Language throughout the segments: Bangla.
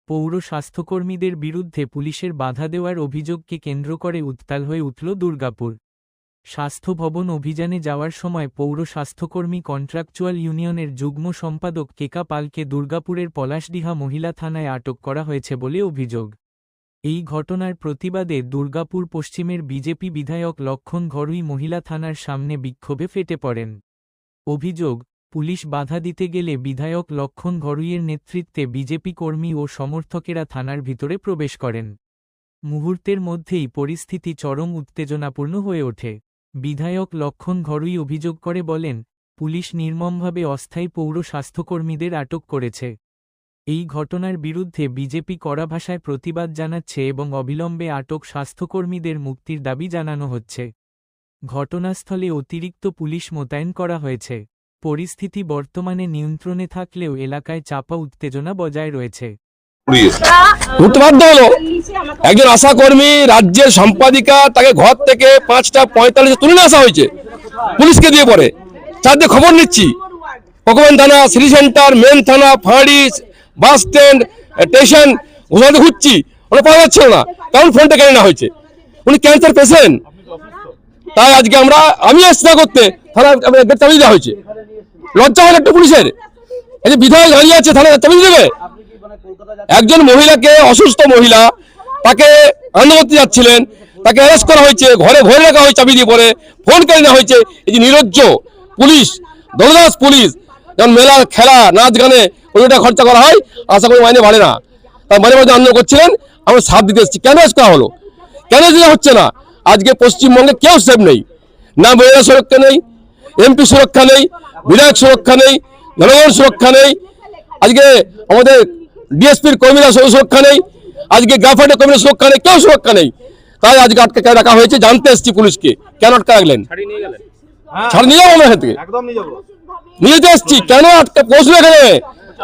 পৌর স্বাস্থ্যকর্মীদের বিরুদ্ধে পুলিশের বাধা দেওয়ার অভিযোগকে কেন্দ্র করে উত্তাল হয়ে উঠল দুর্গাপুর। স্বাস্থ্য ভবন অভিযানে যাওয়ার সময় পৌর স্বাস্থ্যকর্মী কন্ট্রাকচুয়াল ইউনিয়নের যুগ্ম সম্পাদক কেকা পালকে দুর্গাপুরের পলাশডিহা মহিলা থানায় আটক করা হয়েছে বলে অভিযোগ। এই ঘটনার প্রতিবাদে দুর্গাপুর পশ্চিমের বিজেপি বিধায়ক লক্ষণ ঘরুই মহিলা থানার সামনে বিক্ষোভে ফেটে পড়েন। অভিযোগ, পুলিশ বাধা দিতে গেলে বিধায়ক লক্ষণ ঘরুইয়ের নেতৃত্বে বিজেপি কর্মী ও সমর্থকেরা থানার ভিতরে প্রবেশ করেন। মুহূর্তের মধ্যেই পরিস্থিতি চরম উত্তেজনাপূর্ণ হয়ে ওঠে। বিধায়ক লক্ষণ ঘরুই অভিযোগ করে বলেন, পুলিশ নির্মমভাবে অস্থায়ী পৌর স্বাস্থ্যকর্মীদের আটক করেছে। এই ঘটনার বিরুদ্ধে বিজেপি কড়া ভাষায় প্রতিবাদ জানাচ্ছে এবং অবিলম্বে আটক স্বাস্থ্যকর্মীদের মুক্তির দাবি জানানো হচ্ছে। ঘটনাস্থলে অতিরিক্ত পুলিশ মোতায়েন করা হয়েছে। পরিস্থিতি বর্তমানে নিয়ন্ত্রণে থাকলেও এলাকায় চাপা উত্তেজনা বজায় রয়েছে। ঘুরতে বাধ্য হলো একজন আশাকর্মী, রাজ্যের সম্পাদিকা, তাকে ঘর থেকে 5:45 তুলে নিয়ে আসা হয়েছে পুলিশকে দিয়ে। পরে চারদিকে খবর নিচ্ছি, ভগবান থানা, সিটি সেন্টার, মেন থানা, ফাঁড়ি, বাস স্ট্যান্ড, স্টেশন ঘোষণাতে ঘুরছি, ওরা পাওয়া যাচ্ছে না। কারণ ফোনটা কেড়ে নেওয়া হয়েছে। উনি ক্যান্সার পেশেন্ট, তাই আজকে আমি চেষ্টা করতে থানা চালিয়ে দেওয়া হয়েছে। লজ্জা হয় একটা পুলিশের, এই যে বিধায়ক দাঁড়িয়ে আছে, থানা চালিয়ে দেবে। একজন মহিলাকে, অসুস্থ মহিলা, তাকে আন্দোলন করতে যাচ্ছিলেন, তাকে অ্যারেস্ট করা হয়েছে, ঘরে ঘরে রাখা হয়েছে চাবি দিয়ে। পরে ফোন কেড়ে নেওয়া হয়েছে। এই যে নির্লজ্জ পুলিশ, দলদাস পুলিশ, যেমন মেলা, খেলা, নাচ গানে কোটি টাকা খরচা করা হয়, আশা করি মাইনে বাড়ে না। তার মাঝে মাঝে আন্দোলন করছিলেন, আমরা সাথ দিতে এসেছি। কেন অ্যারেস্ট করা হলো, কেন দিতে হচ্ছে না? আজকে পশ্চিমবঙ্গে কেউ সেফ নেই, না মহিলা সুরক্ষা নেই, এমপি সুরক্ষা নেই, বিধায়ক সুরক্ষা নেই, জনগণ সুরক্ষা নেই। আজকে আমাদের ডিএসপির কর্মীরা সুরক্ষা নেই, আজকে গ্রাফাইটের কর্মীরা সুরক্ষা নেই, কেউ সুরক্ষা নেই। তাই আজকে আটকে রাখা হয়েছে। জানতে এসেছি পুলিশকে কেন আটকে রাখলেন। ছাড় নিয়ে যাবো, আমরা থেকে নিয়ে যেতে এসেছি। কেন আটকে পৌঁছলো এখানে?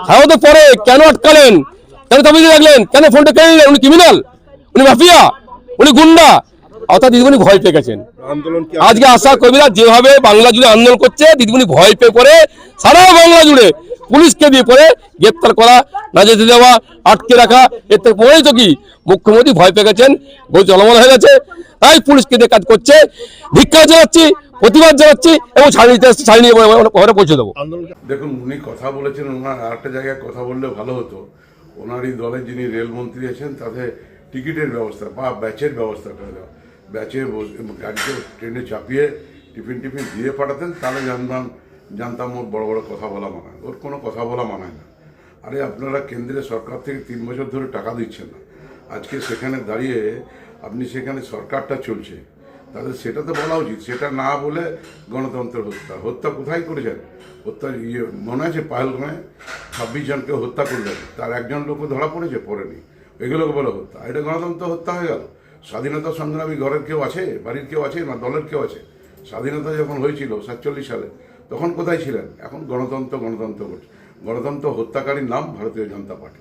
খাওয়াতে পরে কেন আটকালেন, কেন চাবি দিয়ে রাখলেন, কেন ফোনটা কেড়ে নিলেন? উনি ক্রিমিনাল, উনি মাফিয়া, উনি গুন্ডা। অর্থাৎ দিদিমণি ভয় পেয়ে গেছেন। আজকে আশা কর্মীরা যেভাবে বাংলা জুড়ে আন্দোলন করছে, দিদিমণি ভয় পেয়ে পড়ে সারা বাংলা জুড়ে পুলিশকে দিয়ে পরে গ্রেপ্তার করা, না যেতে দেওয়া, আটকে রাখা। এর থেকে পরেই তো কি মুখ্যমন্ত্রী ভয় পেয়ে গেছেন, বই চলমান হয়ে গেছে। তাই পুলিশকে দিয়ে কাজ করছে। ধিক্কার জানাচ্ছি, প্রতিবাদ জানাচ্ছি এবং ছাড়িয়ে নিতে আসছি, ছাড়িয়ে নিয়ে ঘরে পৌঁছে দেবো। দেখুন, উনি কথা বলেছেন, ওনার আরেকটা জায়গায় কথা বললে ভালো হতো। ওনারই দলের যিনি রেলমন্ত্রী আছেন, তাদের টিকিটের ব্যবস্থা বা ব্যাচের ব্যবস্থা করে দেওয়া। ব্যাচে গাড়িতে ট্রেনে চাপিয়ে টিফিন দিয়ে পাঠাতেন, তাহলে জানতাম ওর বড় বড় কথা বলা মানায়। ওর কোনো কথা বলা মানায় না। আরে আপনারা কেন্দ্রের সরকার থেকে 3 বছর ধরে টাকা দিচ্ছেন না, আজকে সেখানে দাঁড়িয়ে আপনি সেখানে সরকারটা চলছে, তাদের সেটা তো বলা উচিত। সেটা না বলে গণতন্ত্রের হত্যা কোথায় করেছেন? হত্যা মনে আছে পাহেলগামে 26 জনকে হত্যা করলেন, তার একজন লোকও ধরা পড়েছে, পড়েনি। এগুলোকে বলে হত্যা। এটা গণতন্ত্র হত্যা হয়ে গেল। স্বাধীনতা সংগ্রামী ঘরের কেউ আছে, বাড়ির কেউ আছে, না দলের কেউ আছে? স্বাধীনতা যখন হয়েছিল 47 সালে, তখন কোথায় ছিলেন? এখন গণতন্ত্র করছে। গণতন্ত্র হত্যাকারীর নাম ভারতীয় জনতা পার্টি।